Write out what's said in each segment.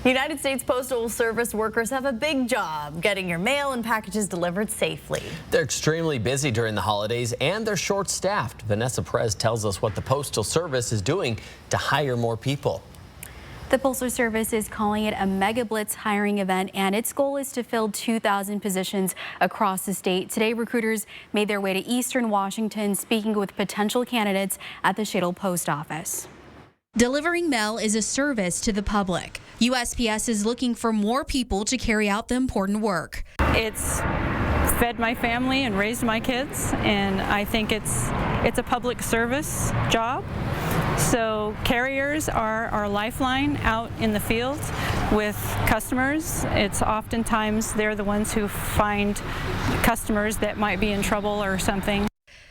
United States Postal Service workers have a big job getting your mail and packages delivered safely. They're extremely busy during the holidays and they're short-staffed. Vanessa Perez tells us what the Postal Service is doing to hire more people. The Postal Service is calling it a mega blitz hiring event, and its goal is to fill 2,000 positions across the state. Today, recruiters made their way to Eastern Washington, speaking with potential candidates at the Shadle Post Office. Delivering mail is a service to the public. USPS is looking for more people to carry out the important work. It's fed my family and raised my kids, and I think it's a public service job. So carriers are our lifeline out in the field with customers. It's oftentimes they're the ones who find customers that might be in trouble or something.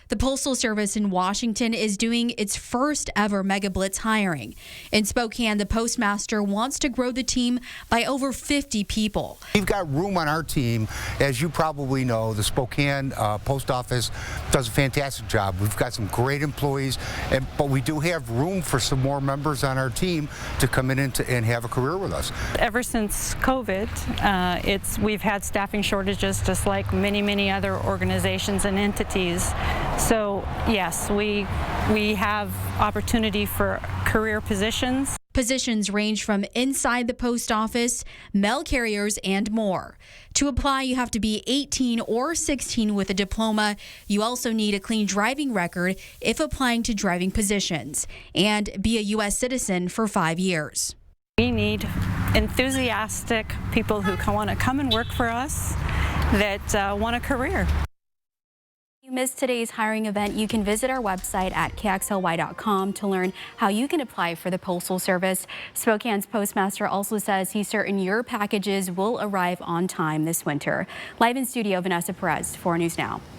The Postal Service in Washington is doing its first ever mega blitz hiring. In Spokane, the postmaster wants to grow the team by over 50 people. We've got room on our team. As you probably know, the Spokane Post Office does a fantastic job. We've got some great employees, but we do have room for some more members on our team to come in and have a career with us. Ever since COVID, we've had staffing shortages just like many other organizations and entities. So yes, we have opportunity for career positions. Positions range from inside the post office, mail carriers, and more. To apply, you have to be 18 or 16 with a diploma. You also need a clean driving record if applying to driving positions, and be a U.S. citizen for 5 years. We need enthusiastic people who want to come and work for us that want a career. If you missed today's hiring event, you can visit our website at kxly.com to learn how you can apply for the Postal Service. Spokane's postmaster also says he's certain your packages will arrive on time this winter. Live in studio, Vanessa Perez, 4 News Now.